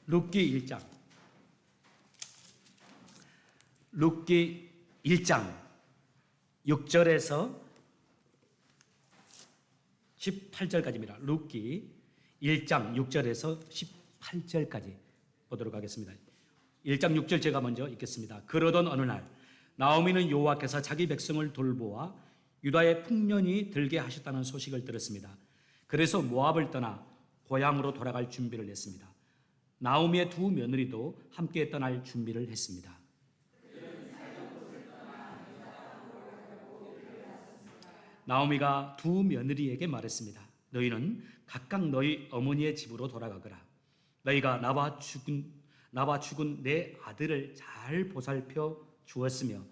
룻기 1장. 룻기 1장 6절에서 18절까지입니다. 룻기 1장 6절에서 18절까지 보도록 하겠습니다. 1장 6절 제가 먼저 읽겠습니다. 그러던 어느 날 나오미는 여호와께서 자기 백성을 돌보아 유다의 풍년이 들게 하셨다는 소식을 들었습니다. 그래서 모압을 떠나 고향으로 돌아갈 준비를 했습니다. 나오미의 두 며느리도 함께 떠날 준비를 했습니다. 나오미가 두 며느리에게 말했습니다. 너희는 각각 너희 어머니의 집으로 돌아가거라. 너희가 나와 죽은 내 아들을 잘 보살펴 주었으며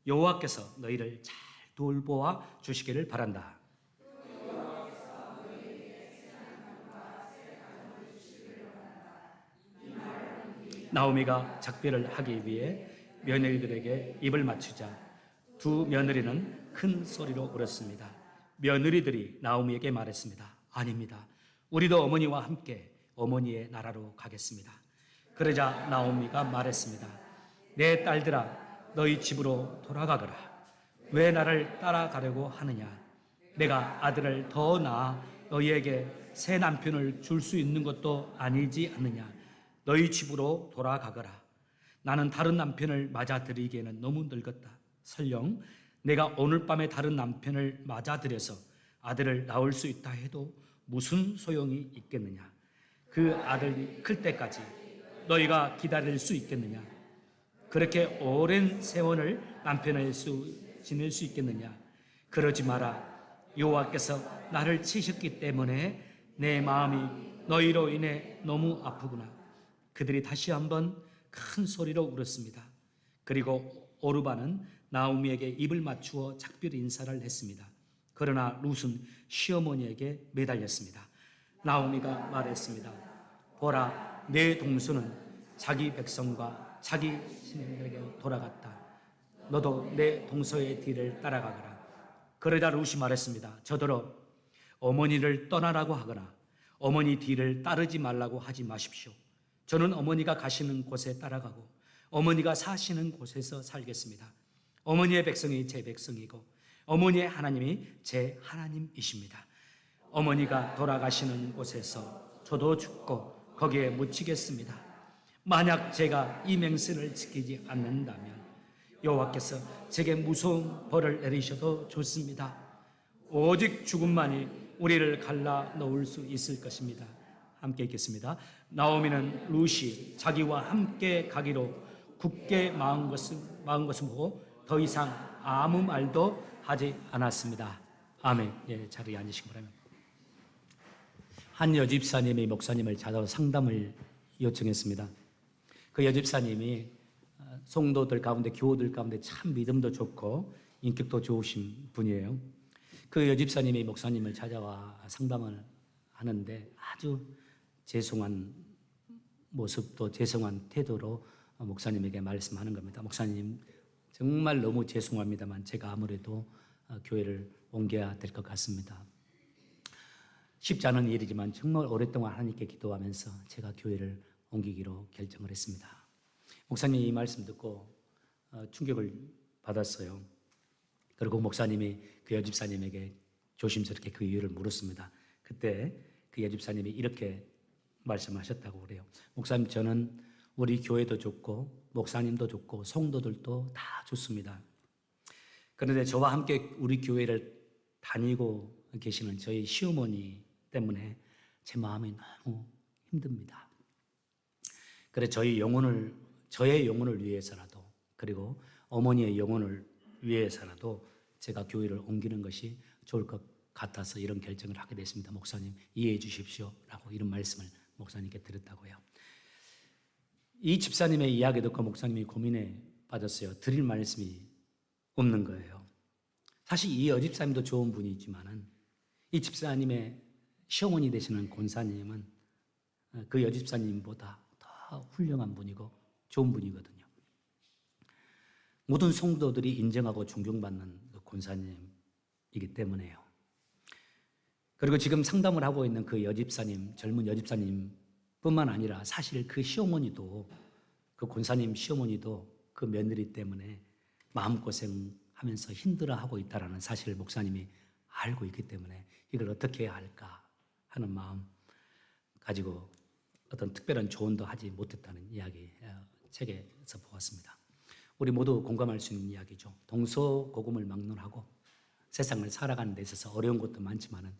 여호와께서 너희를 잘 돌보아 주시기를 바란다. 나오미가 작별을 하기 위해 며느리들에게 입을 맞추자 두 며느리는 큰 소리로 울었습니다. 며느리들이 나오미에게 말했습니다. 아닙니다. 우리도 어머니와 함께 어머니의 나라로 가겠습니다. 그러자 나오미가 말했습니다. 내 딸들아, 너희 집으로 돌아가거라. 왜 나를 따라가려고 하느냐? 내가 아들을 더 낳아 너희에게 새 남편을 줄 수 있는 것도 아니지 않느냐? 너희 집으로 돌아가거라. 나는 다른 남편을 맞아들이기에는 너무 늙었다. 설령 내가 오늘 밤에 다른 남편을 맞아들여서 아들을 낳을 수 있다 해도 무슨 소용이 있겠느냐? 그 아들이 클 때까지 너희가 기다릴 수 있겠느냐? 그렇게 오랜 세월을 남편을 지낼 수 있겠느냐? 그러지 마라. 여호와께서 나를 치셨기 때문에 내 마음이 너희로 인해 너무 아프구나. 그들이 다시 한번 큰 소리로 울었습니다. 그리고 오르바는 나오미에게 입을 맞추어 작별 인사를 했습니다. 그러나 룻은 시어머니에게 매달렸습니다. 나오미가 말했습니다. 보라, 내 동서는 자기 백성과 자기 신에게 돌아갔다. 너도 내 동서의 뒤를 따라가거라. 그러자 룻이 말했습니다. 저더러 어머니를 떠나라고 하거나 어머니 뒤를 따르지 말라고 하지 마십시오. 저는 어머니가 가시는 곳에 따라가고 어머니가 사시는 곳에서 살겠습니다. 어머니의 백성이 제 백성이고 어머니의 하나님이 제 하나님이십니다. 어머니가 돌아가시는 곳에서 저도 죽고 거기에 묻히겠습니다. 만약 제가 이 맹세를 지키지 않는다면 여호와께서 제게 무서운 벌을 내리셔도 좋습니다. 오직 죽음만이 우리를 갈라 놓을 수 있을 것입니다. 함께 읽겠습니다. 나오미는 룻이 자기와 함께 가기로 굳게 마은 것을 보고 더 이상 아무 말도 하지 않았습니다. 아멘. 예, 자리에 앉으시기 바랍니다. 한 여집사님이 목사님을 찾아와 상담을 요청했습니다. 그 여집사님이 성도들 가운데, 교우들 가운데 참 믿음도 좋고 인격도 좋으신 분이에요. 그 여집사님이 목사님을 찾아와 상담을 하는데 아주 죄송한 모습도 죄송한 태도로 목사님에게 말씀하는 겁니다. 목사님, 정말 너무 죄송합니다만 제가 아무래도 교회를 옮겨야 될 것 같습니다. 쉽지 않은 일이지만 정말 오랫동안 하나님께 기도하면서 제가 교회를 옮기기로 결정을 했습니다. 목사님이 이 말씀 듣고 충격을 받았어요. 그리고 목사님이 그 여집사님에게 조심스럽게 그 이유를 물었습니다. 그때 그 여집사님이 이렇게 말씀하셨다고 그래요. 목사님, 저는 우리 교회도 좋고 목사님도 좋고 성도들도 다 좋습니다. 그런데 저와 함께 우리 교회를 다니고 계시는 저희 시어머니 때문에 제 마음이 너무 힘듭니다. 그래서 저의 영혼을 위해서라도 그리고 어머니의 영혼을 위해서라도 제가 교회를 옮기는 것이 좋을 것 같아서 이런 결정을 하게 됐습니다. 목사님, 이해해 주십시오 라고 이런 말씀을 목사님께 드렸다고요. 이 집사님의 이야기 듣고 목사님이 고민에 빠졌어요. 드릴 말씀이 없는 거예요. 사실 이 여집사님도 좋은 분이지만은 이 집사님의 시어머니 되시는 권사님은 그 여집사님보다 더 훌륭한 분이고 좋은 분이거든요. 모든 성도들이 인정하고 존경받는 그 권사님이기 때문에요. 그리고 지금 상담을 하고 있는 그 여집사님, 젊은 여집사님 뿐만 아니라 사실 그 시어머니도, 그 권사님 시어머니도 그 며느리 때문에 마음고생하면서 힘들어하고 있다는 사실을 목사님이 알고 있기 때문에 이걸 어떻게 해야 할까 하는 마음 가지고 어떤 특별한 조언도 하지 못했다는 이야기 책에서 보았습니다. 우리 모두 공감할 수 있는 이야기죠. 동서고금을 막론하고 세상을 살아가는 데 있어서 어려운 것도 많지만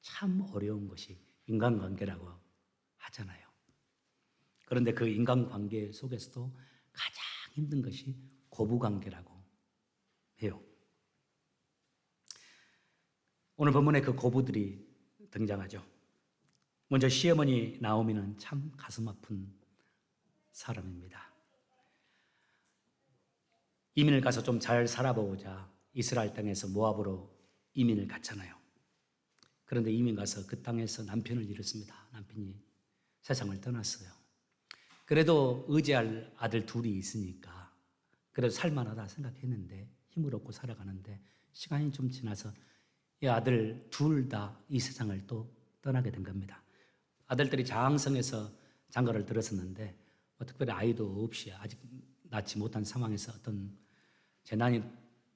참 어려운 것이 인간관계라고 하잖아요. 그런데 그 인간관계 속에서도 가장 힘든 것이 고부관계라고 해요. 오늘 본문에 그 고부들이 등장하죠. 먼저 시어머니 나오미는 참 가슴 아픈 사람입니다. 이민을 가서 좀 잘 살아보고자 이스라엘 땅에서 모압으로 이민을 갔잖아요. 그런데 이민 가서 그 땅에서 남편을 잃었습니다. 남편이 세상을 떠났어요. 그래도 의지할 아들 둘이 있으니까 그래도 살만하다 생각했는데 힘을 얻고 살아가는데 시간이 좀 지나서 이 아들 둘 다 이 세상을 또 떠나게 된 겁니다. 아들들이 장성해서 장가를 들었었는데 특별히 아이도 없이 아직 낳지 못한 상황에서 어떤 재난이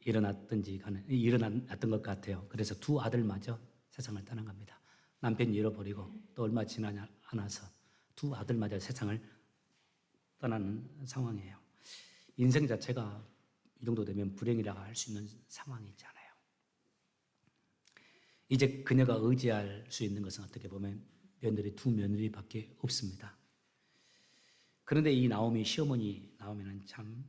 일어났던 것 같아요. 그래서 두 아들마저 세상을 떠난 겁니다. 남편이 잃어버리고 또 얼마 지나지 않아서 두 아들마저 세상을 떠나는 상황이에요. 인생 자체가 이 정도 되면 불행이라고 할 수 있는 상황이잖아요. 이제 그녀가 의지할 수 있는 것은 어떻게 보면 두 며느리밖에 없습니다. 그런데 이 나오미 시어머니 나오미는 참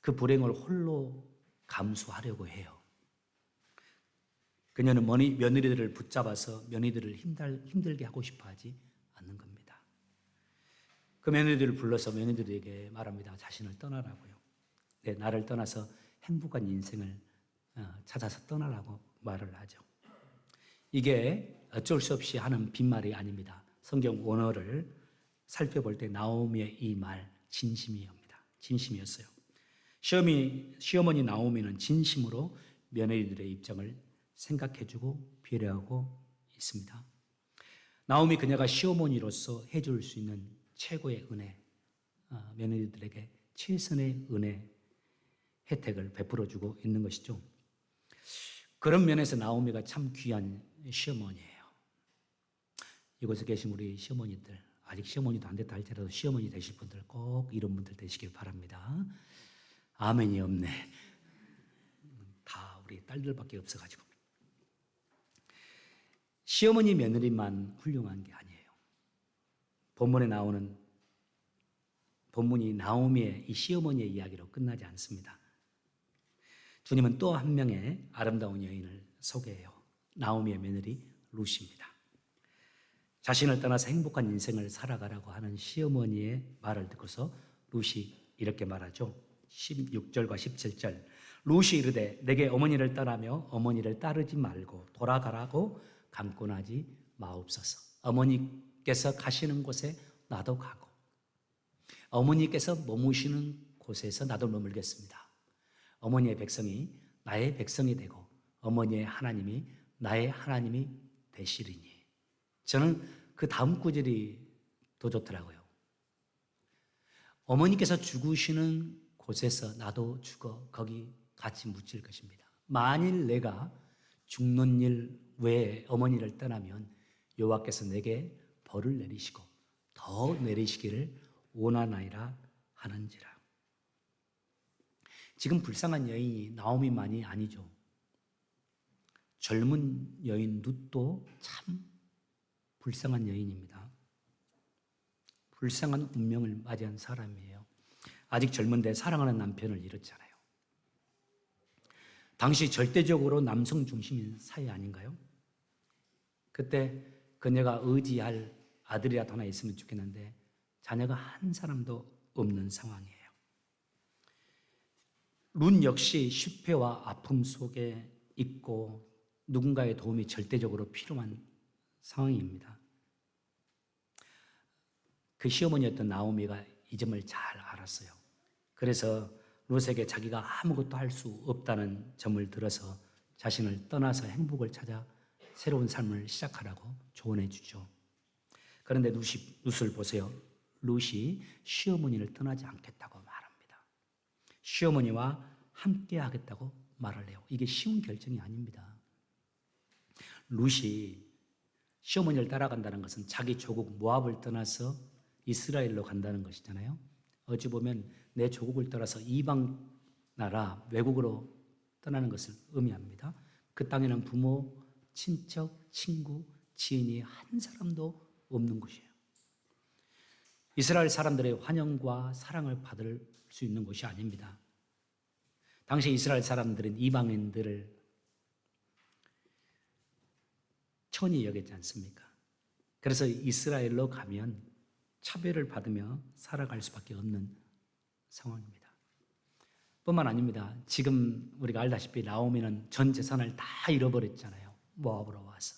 그 불행을 홀로 감수하려고 해요. 그녀는 며느리들을 붙잡아서 며느리들을 힘들게 하고 싶어 하지 않는 겁니다. 그 며느리들을 불러서 며느리들에게 말합니다. 자신을 떠나라고요. 나를 떠나서 행복한 인생을 찾아서 떠나라고 말을 하죠. 이게 어쩔 수 없이 하는 빈말이 아닙니다. 성경 원어를 살펴볼 때 나오미의 이 말 진심이었어요. 시어머니 나오미는 진심으로 며느리들의 입장을 생각해주고 배려하고 있습니다. 나오미 그녀가 시어머니로서 해줄 수 있는 최고의 은혜, 며느리들에게 최선의 은혜 혜택을 베풀어주고 있는 것이죠. 그런 면에서 나오미가 참 귀한 시어머니예요. 이곳에 계신 우리 시어머니들, 아직 시어머니도 안 됐다 할지라도 시어머니 되실 분들 꼭 이런 분들 되시길 바랍니다. 아멘이 없네. 다 우리 딸들밖에 없어가지고. 시어머니 며느리만 훌륭한 게 아니에요. 본문이 나오미의 이 시어머니의 이야기로 끝나지 않습니다. 주님은 또 한 명의 아름다운 여인을 소개해요. 나오미의 며느리 룻입니다. 자신을 떠나서 행복한 인생을 살아가라고 하는 시어머니의 말을 듣고서 룻이 이렇게 말하죠. 16절과 17절. 룻이 이르되 내게 어머니를 떠나며 어머니를 따르지 말고 돌아가라고 강권하지 마옵소서. 어머니께서 가시는 곳에 나도 가고 어머니께서 머무시는 곳에서 나도 머물겠습니다. 어머니의 백성이 나의 백성이 되고 어머니의 하나님이 나의 하나님이 되시리니. 저는 그 다음 구절이 더 좋더라고요. 어머니께서 죽으시는 곳에서 나도 죽어 거기 같이 묻힐 것입니다. 만일 내가 죽는 일 외에 어머니를 떠나면 여호와께서 내게 벌을 내리시고 더 내리시기를 원하나이다 하는지라. 지금 불쌍한 여인이 나오미만이 아니죠. 젊은 여인 룻도 참 불쌍한 여인입니다. 불쌍한 운명을 맞이한 사람이에요. 아직 젊은데 사랑하는 남편을 잃었잖아요. 당시 절대적으로 남성 중심인 사회 아닌가요? 그때 그녀가 의지할 아들이라도 하나 있으면 좋겠는데 자녀가 한 사람도 없는 상황이에요. 룻 역시 실패와 아픔 속에 있고 누군가의 도움이 절대적으로 필요한 상황입니다. 그 시어머니였던 나오미가 이 점을 잘 알았어요. 그래서 룻에게 자기가 아무것도 할 수 없다는 점을 들어서 자신을 떠나서 행복을 찾아 새로운 삶을 시작하라고 조언해 주죠. 그런데 룻을 보세요. 룻이 시어머니를 떠나지 않겠다고 말합니다. 시어머니와 함께 하겠다고 말을 해요. 이게 쉬운 결정이 아닙니다. 룻이 시어머니를 따라간다는 것은 자기 조국 모압을 떠나서 이스라엘로 간다는 것이잖아요. 어찌 보면 내 조국을 떠나서 이방 나라, 외국으로 떠나는 것을 의미합니다. 그 땅에는 부모, 친척, 친구, 지인이 한 사람도 없는 곳이에요. 이스라엘 사람들의 환영과 사랑을 받을 수 있는 곳이 아닙니다. 당시 이스라엘 사람들은 이방인들을 천히 여겼지 않습니까? 그래서 이스라엘로 가면 차별을 받으며 살아갈 수밖에 없는 상황입니다. 뿐만 아닙니다. 지금 우리가 알다시피 나오미는 전 재산을 다 잃어버렸잖아요. 모압으로 와서.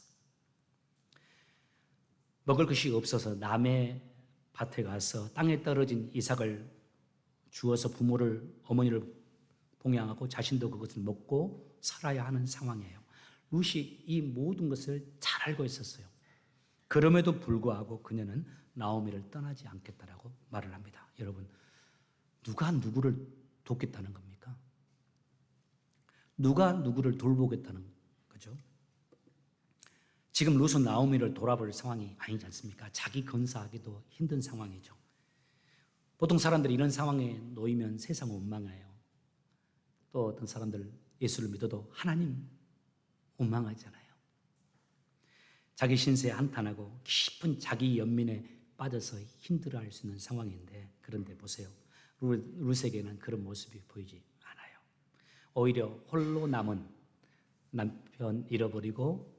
먹을 것이 없어서 남의 밭에 가서 땅에 떨어진 이삭을 주어서 어머니를 봉양하고 자신도 그것을 먹고 살아야 하는 상황이에요. 룻이 이 모든 것을 잘 알고 있었어요. 그럼에도 불구하고 그녀는 나오미를 떠나지 않겠다라고 말을 합니다. 여러분, 누가 누구를 돕겠다는 겁니까? 누가 누구를 돌보겠다는 거죠? 지금 룻은 나오미를 돌아볼 상황이 아니지 않습니까? 자기 건사하기도 힘든 상황이죠. 보통 사람들이 이런 상황에 놓이면 세상 원망해요. 또 어떤 사람들 예수를 믿어도 하나님 원망하잖아요. 자기 신세에 한탄하고 깊은 자기 연민에 빠져서 힘들어할 수 있는 상황인데, 그런데 보세요. 룻에게는 그런 모습이 보이지 않아요. 오히려 홀로 남은 남편 잃어버리고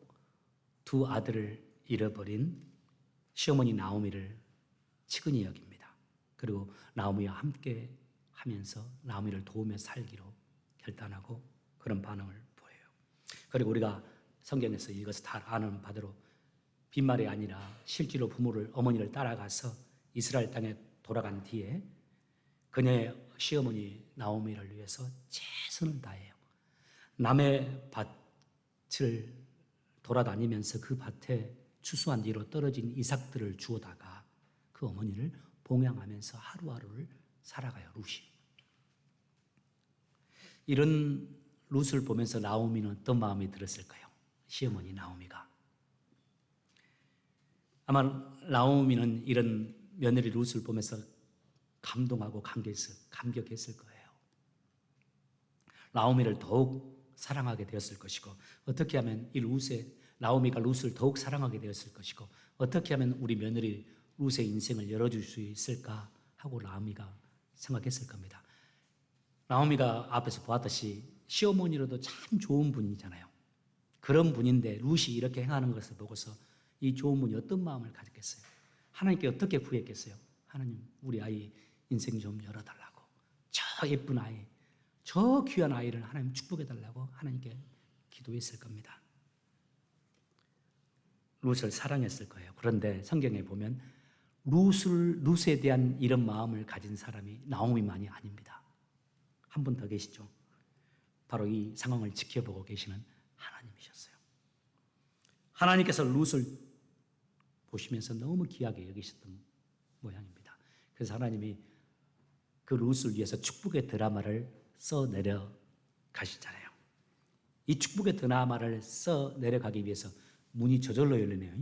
두 아들을 잃어버린 시어머니 나오미를 측은히 여깁니다. 그리고 나오미와 함께 하면서 나오미를 도우며 살기로 결단하고 그런 반응을 보여요. 그리고 우리가 성경에서 이것을 다 아는 바대로 빈말이 아니라 실제로 어머니를 따라가서 이스라엘 땅에 돌아간 뒤에 그녀의 시어머니 나오미를 위해서 최선을 다해요. 남의 밭을 돌아다니면서 그 밭에 추수한 뒤로 떨어진 이삭들을 주워다가 그 어머니를 봉양하면서 하루하루를 살아가요, 룻이. 이런 룻을 보면서 나오미는 어떤 마음이 들었을까요? 시어머니 나오미가. 아마 나오미는 이런 며느리 룻을 보면서 감동하고 감격했을 거예요. 나오미를 더욱 사랑하게 되었을 것이고, 어떻게 하면 나오미가 룻을 더욱 사랑하게 되었을 것이고, 어떻게 하면 우리 며느리 룻의 인생을 열어줄 수 있을까 하고 나오미가 생각했을 겁니다. 나오미가 앞에서 보았듯이 시어머니로도 참 좋은 분이잖아요. 그런 분인데 룻이 이렇게 행하는 것을 보고서 이 좋은 분이 어떤 마음을 가졌겠어요? 하나님께 어떻게 구했겠어요? 하나님, 우리 아이 인생 좀 열어달라고, 저 예쁜 아이, 저 귀한 아이를 하나님 축복해달라고 하나님께 기도했을 겁니다. 룻을 사랑했을 거예요. 그런데 성경에 보면 룻에 대한 이런 마음을 가진 사람이 나오미만이 아닙니다. 한 분 더 계시죠. 바로 이 상황을 지켜보고 계시는 하나님이셨어요. 하나님께서 룻을 보시면서 너무 귀하게 여기셨던 모양입니다. 그래서 하나님이 그 룻을 위해서 축복의 드라마를 써 내려가시잖아요. 이 축복의 드라마를 써 내려가기 위해서 문이 저절로 열리네요.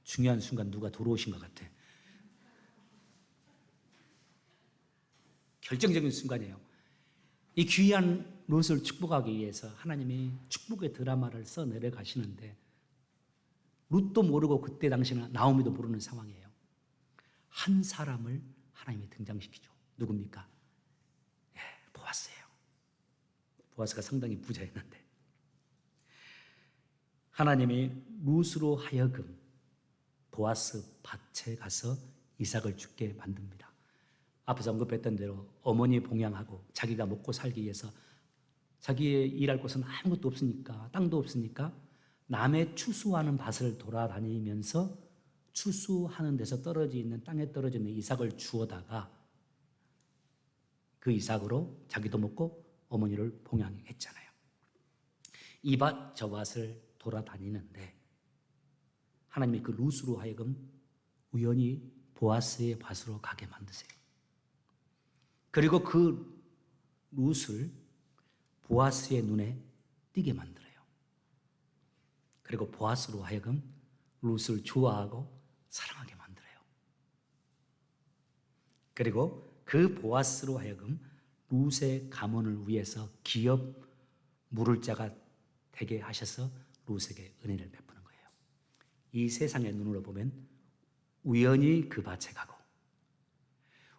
중요한 순간 누가 들어오신 것 같아. 결정적인 순간이에요. 이 귀한 룻을 축복하기 위해서 하나님이 축복의 드라마를 써 내려가시는데, 룻도 모르고 그때 당시는 나오미도 모르는 상황이에요. 한 사람을 하나님이 등장시키죠. 누굽니까? 보아스예요. 보아스가 상당히 부자였는데 하나님이 룻으로 하여금 보아스 밭에 가서 이삭을 죽게 만듭니다. 앞에서 언급했던 대로 어머니 봉양하고 자기가 먹고 살기 위해서 자기의 일할 곳은 아무것도 없으니까, 땅도 없으니까 남의 추수하는 밭을 돌아다니면서 추수하는 데서 땅에 떨어져 있는 이삭을 주워다가 그 이삭으로 자기도 먹고 어머니를 봉양했잖아요. 이 밭 저 밭을 돌아다니는데 하나님이 그 룻으로 하여금 우연히 보아스의 밭으로 가게 만드세요. 그리고 그 룻을 보아스의 눈에 띄게 만들어요. 그리고 보아스로 하여금 룻을 좋아하고 사랑하게 만들어요. 그리고 그 보아스로 하여금 룻의 가문을 위해서 기업 물을 자가 되게 하셔서 룻에게 은혜를 베푸는 거예요. 이 세상의 눈으로 보면 우연히 그 밭에 가고,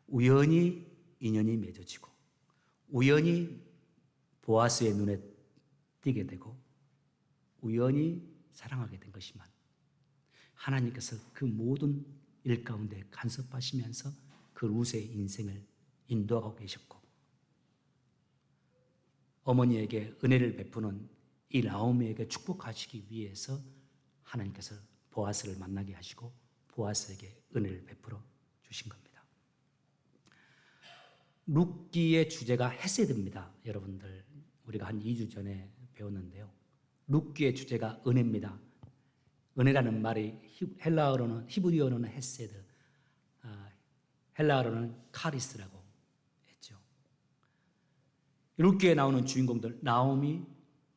우연히 인연이 맺어지고, 우연히 보아스의 눈에 띄게 되고, 우연히 사랑하게 된 것이지만 하나님께서 그 모든 일 가운데 간섭하시면서 그 룻의 인생을 인도하고 계셨고, 어머니에게 은혜를 베푸는 이 나오미에게 축복하시기 위해서 하나님께서 보아스를 만나게 하시고 보아스에게 은혜를 베풀어 주신 겁니다. 룻기의 주제가 헤세드입니다. 여러분들, 우리가 한 2주 전에 배웠는데요. 룻기의 주제가 은혜입니다. 은혜라는 말이 헬라어로는, 히브리어로는 헤세드, 헬라어로는 카리스라고 했죠. 룻기에 나오는 주인공들, 나오미,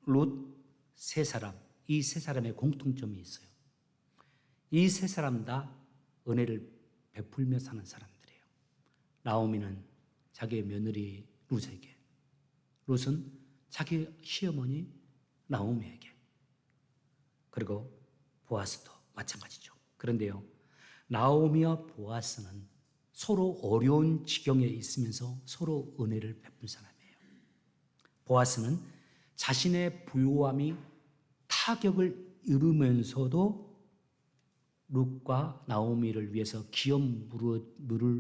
룻, 세 사람, 이 세 사람의 공통점이 있어요. 이 세 사람 다 은혜를 베풀며 사는 사람들이에요. 나오미는 자기의 며느리 룻에게, 룻은 자기 시어머니 나오미에게, 그리고 보아스도 마찬가지죠. 그런데요, 나오미와 보아스는 서로 어려운 지경에 있으면서 서로 은혜를 베푼 사람이에요. 보아스는 자신의 부요함이 타격을 입으면서도 룻과 나오미를 위해서 기업 물을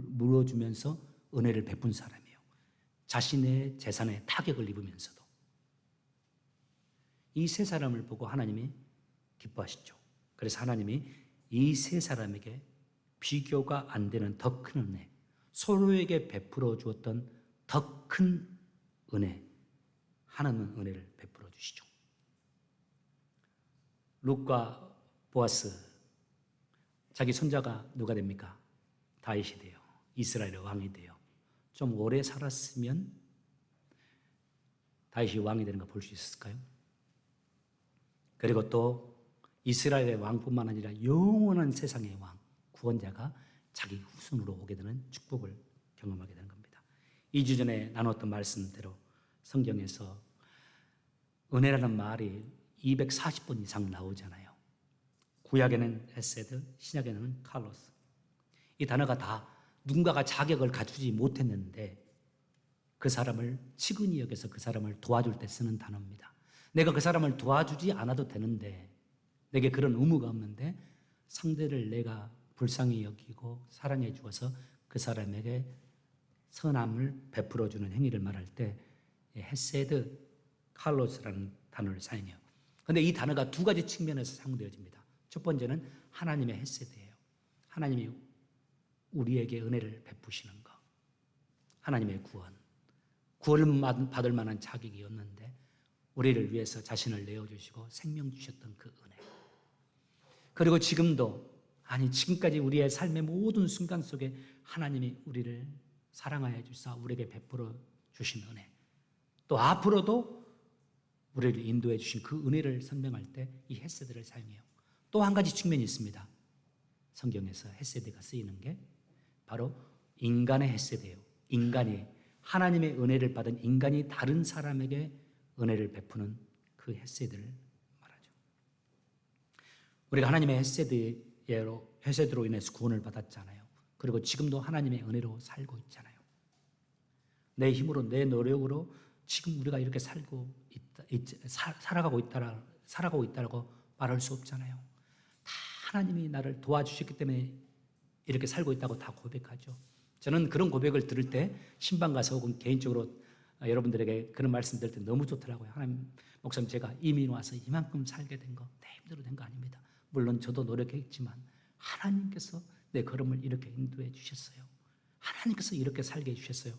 물어주면서 은혜를 베푼 사람이에요. 자신의 재산에 타격을 입으면서도. 이 세 사람을 보고 하나님이 기뻐하시죠. 그래서 하나님이 이 세 사람에게 비교가 안 되는 더 큰 은혜, 서로에게 베풀어 주었던 더 큰 은혜, 하나님은 은혜를 베풀어 주시죠. 룻과 보아스, 자기 손자가 누가 됩니까? 다윗이 돼요. 이스라엘의 왕이 돼요. 좀 오래 살았으면 다윗이 왕이 되는 거 볼 수 있었을까요? 그리고 또 이스라엘의 왕뿐만 아니라 영원한 세상의 왕, 구원자가 자기 후손으로 오게 되는 축복을 경험하게 되는 겁니다. 2주 전에 나눴던 말씀대로 성경에서 은혜라는 말이 240번 이상 나오잖아요. 구약에는 헤세드, 신약에는 칼로스. 이 단어가 다 누군가가 자격을 갖추지 못했는데 그 사람을 치근히 여겨서 그 사람을 도와줄 때 쓰는 단어입니다. 내가 그 사람을 도와주지 않아도 되는데, 내게 그런 의무가 없는데 상대를 내가 불쌍히 여기고 사랑해 주어서 그 사람에게 선함을 베풀어 주는 행위를 말할 때 헤세드, 칼로스라는 단어를 사용해요. 그런데 이 단어가 두 가지 측면에서 사용되어집니다. 첫 번째는 하나님의 헤세드예요. 하나님이 우리에게 은혜를 베푸시는 것. 하나님의 구원을 받을 만한 자격이 없는데 우리를 위해서 자신을 내어주시고 생명 주셨던 그 은혜. 그리고 지금도, 아니 지금까지 우리의 삶의 모든 순간 속에 하나님이 우리를 사랑하여 주사 우리에게 베풀어 주신 은혜, 또 앞으로도 우리를 인도해 주신 그 은혜를 설명할 때 이 헤세드를 사용해요. 또 한 가지 측면이 있습니다. 성경에서 헤세드가 쓰이는 게 바로 인간의 헤세드예요. 인간이, 하나님의 은혜를 받은 인간이 다른 사람에게 은혜를 베푸는 그 헤세드를 말하죠. 우리가 하나님의 헤세드로 인해서 구원을 받았잖아요. 그리고 지금도 하나님의 은혜로 살고 있잖아요. 내 힘으로, 내 노력으로 지금 우리가 이렇게 살아가고 있다라고 말할 수 없잖아요. 다 하나님이 나를 도와주셨기 때문에 이렇게 살고 있다고 다 고백하죠. 저는 그런 고백을 들을 때 신방 가서 혹은 개인적으로 여러분들에게 그런 말씀 들을 때 너무 좋더라고요. 하나님, 목사님, 제가 이민 와서 이만큼 살게 된 거 내 힘대로 된 거 아닙니다. 물론 저도 노력했지만 하나님께서 내 걸음을 이렇게 인도해 주셨어요. 하나님께서 이렇게 살게 해주셨어요.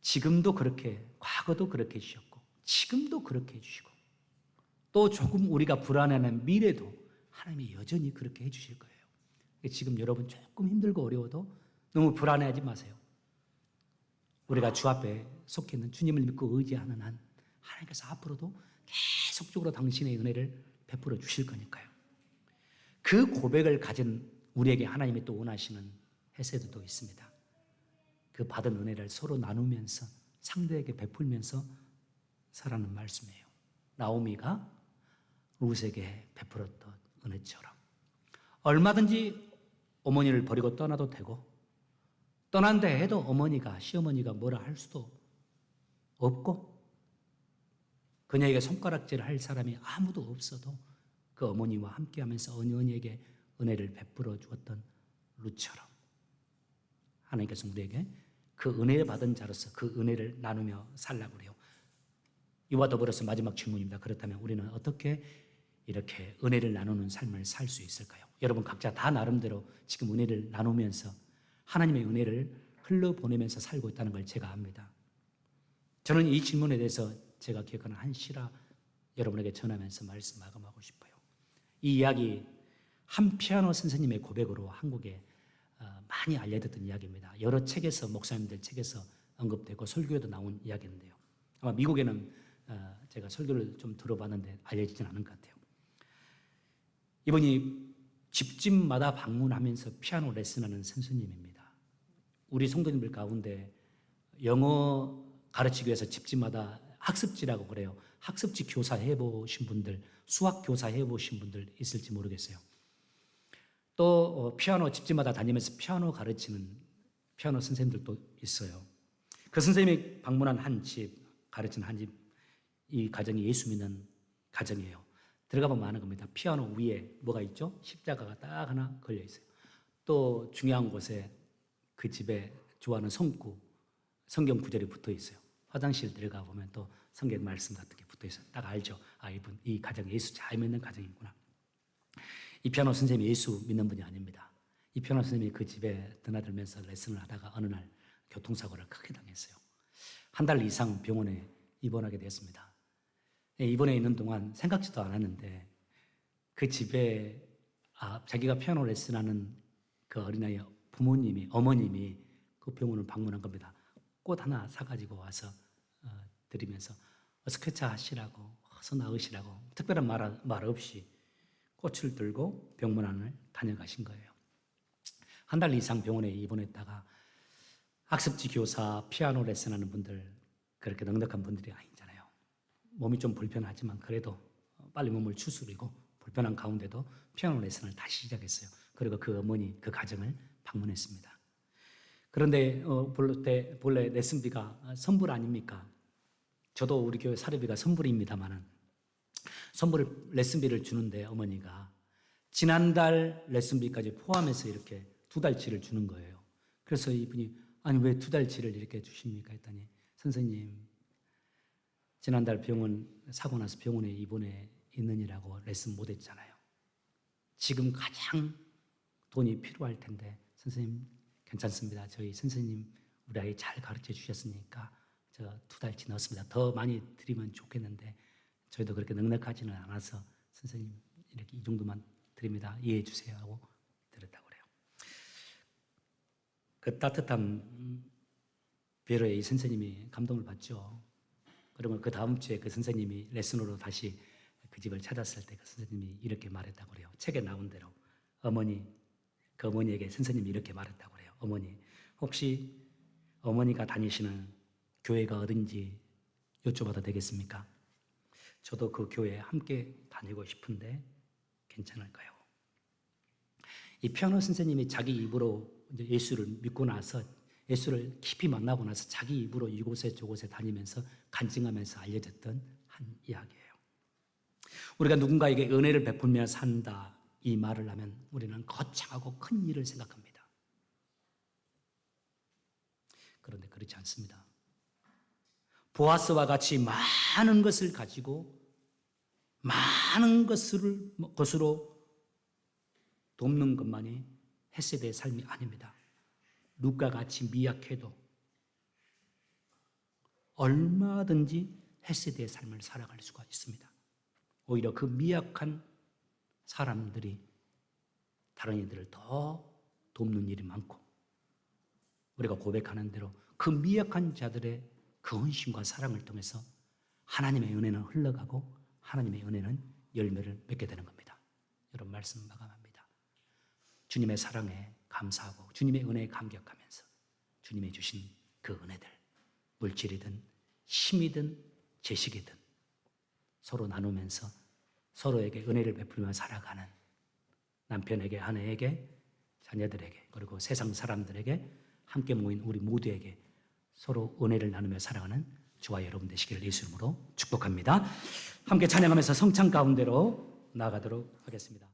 지금도 그렇게, 과거도 그렇게 해주셨고 지금도 그렇게 해주시고 또 조금 우리가 불안해하는 미래도 하나님이 여전히 그렇게 해주실 거예요. 지금 여러분 조금 힘들고 어려워도 너무 불안해하지 마세요. 우리가 주 앞에 속해 있는 주님을 믿고 의지하는 한 하나님께서 앞으로도 계속적으로 당신의 은혜를 베풀어 주실 거니까요. 그 고백을 가진 우리에게 하나님이 또 원하시는 헤세드도 있습니다. 그 받은 은혜를 서로 나누면서 상대에게 베풀면서 살아는 말씀이에요. 나오미가 룻에게 베풀었던 은혜처럼 얼마든지 어머니를 버리고 떠나도 되고, 떠난다 해도 어머니가, 시어머니가 뭐라 할 수도 없고, 그녀에게 손가락질 할 사람이 아무도 없어도 그 어머니와 함께하면서 어머니에게 은혜를 베풀어 주었던 룻처럼 하나님께서 우리에게 그 은혜를 받은 자로서 그 은혜를 나누며 살라고 그래요. 이와 더불어서 마지막 질문입니다. 그렇다면 우리는 어떻게 이렇게 은혜를 나누는 삶을 살 수 있을까요? 여러분 각자 다 나름대로 지금 은혜를 나누면서 하나님의 은혜를 흘러보내면서 살고 있다는 걸 제가 압니다. 저는 이 질문에 대해서 제가 기억하는 한 시라 여러분에게 전하면서 말씀 마감하고 싶어요. 이 이야기 한 피아노 선생님의 고백으로 한국에 많이 알려졌던 이야기입니다. 여러 책에서, 목사님들 책에서 언급되고 설교에도 나온 이야기인데요. 아마 미국에는 제가 설교를 좀 들어봤는데 알려지진 않은 것 같아요. 이분이 집집마다 방문하면서 피아노 레슨하는 선생님입니다. 우리 성도님들 가운데 영어 가르치기 위해서 집집마다 학습지라고 그래요. 학습지 교사 해보신 분들, 수학 교사 해보신 분들 있을지 모르겠어요. 또 피아노 집집마다 다니면서 피아노 가르치는 피아노 선생님들도 있어요. 그 선생님이 방문한 한 집, 가르치는 한 집, 이 가정이 예수 믿는 가정이에요. 들어가 보면 아는 겁니다. 피아노 위에 뭐가 있죠? 십자가가 딱 하나 걸려 있어요. 또 중요한 곳에 그 집에 좋아하는 성경 구절이 붙어 있어요. 화장실 들어가 보면 또 성경 말씀 같은 게 붙어 있어요. 딱 알죠. 아, 이분 이 가정 예수 잘 믿는 가정이구나. 이 피아노 선생님이 예수 믿는 분이 아닙니다. 이 피아노 선생님이 그 집에 드나들면서 레슨을 하다가 어느 날 교통사고를 크게 당했어요. 한 달 이상 병원에 입원하게 됐습니다. 입원해 있는 동안 생각지도 않았는데 그 집에 자기가 피아노 레슨하는 그 어린아이 부모님이, 어머님이 그 병원을 방문한 겁니다. 꽃 하나 사가지고 와서 드리면서 스케차 하시라고, 어서 나으시라고 특별한 말 없이 꽃을 들고 병문 안을 다녀가신 거예요. 한 달 이상 병원에 입원했다가 학습지 교사, 피아노 레슨하는 분들, 그렇게 넉넉한 분들이 아니잖아요. 몸이 좀 불편하지만 그래도 빨리 몸을 추스리고 불편한 가운데도 피아노 레슨을 다시 시작했어요. 그리고 그 어머니, 그 가정을 방문했습니다. 그런데 본래 레슨비가 선불 아닙니까? 저도 우리 교회 사례비가 선불입니다만은 레슨비를 주는데 어머니가 지난달 레슨비까지 포함해서 이렇게 2달치를 주는 거예요. 그래서 이분이 아니 왜 2달치를 이렇게 주십니까? 했더니 선생님 지난달 사고 나서 병원에 입원해 있느니라고 레슨 못했잖아요. 지금 가장 돈이 필요할 텐데 선생님 괜찮습니다. 저희 선생님 우리 아이 잘 가르쳐 주셨으니까 저 2달치 넣었습니다. 더 많이 드리면 좋겠는데 저희도 그렇게 넉넉하지는 않아서 선생님 이렇게 이 정도만 드립니다. 이해해 주세요 하고 드렸다고 그래요. 그 따뜻한 배려에 이 선생님이 감동을 받죠. 그러면 그 다음 주에 그 선생님이 레슨으로 다시 그 집을 찾았을 때 그 선생님이 이렇게 말했다고 그래요. 책에 나온 대로 그 어머니에게 선생님이 이렇게 말했다고 그래요. 어머니, 혹시 어머니가 다니시는 교회가 어딘지 여쭤봐도 되겠습니까? 저도 그 교회에 함께 다니고 싶은데 괜찮을까요? 이 피아노 선생님이 자기 입으로 이제 예수를 믿고 나서 예수를 깊이 만나고 나서 자기 입으로 이곳에 저곳에 다니면서 간증하면서 알려졌던 한 이야기예요. 우리가 누군가에게 은혜를 베풀며 산다 이 말을 하면 우리는 거창하고 큰 일을 생각합니다. 그런데 그렇지 않습니다. 보아스와 같이 많은 것을 가지고 많은 것으로 돕는 것만이 헤세드의 삶이 아닙니다. 룻과 같이 미약해도 얼마든지 헤세드의 삶을 살아갈 수가 있습니다. 오히려 그 미약한 사람들이 다른 이들을 더 돕는 일이 많고, 우리가 고백하는 대로 그 미약한 자들의 그 헌신과 사랑을 통해서 하나님의 은혜는 흘러가고 하나님의 은혜는 열매를 맺게 되는 겁니다. 여러분, 말씀 마감합니다. 주님의 사랑에 감사하고 주님의 은혜에 감격하면서 주님이 주신 그 은혜들, 물질이든 힘이든 지식이든 서로 나누면서 서로에게 은혜를 베풀며 살아가는 남편에게, 아내에게, 자녀들에게, 그리고 세상 사람들에게, 함께 모인 우리 모두에게 서로 은혜를 나누며 살아가는 저와 여러분 되시기를 예수 이름으로 축복합니다. 함께 찬양하면서 성찬 가운데로 나아가도록 하겠습니다.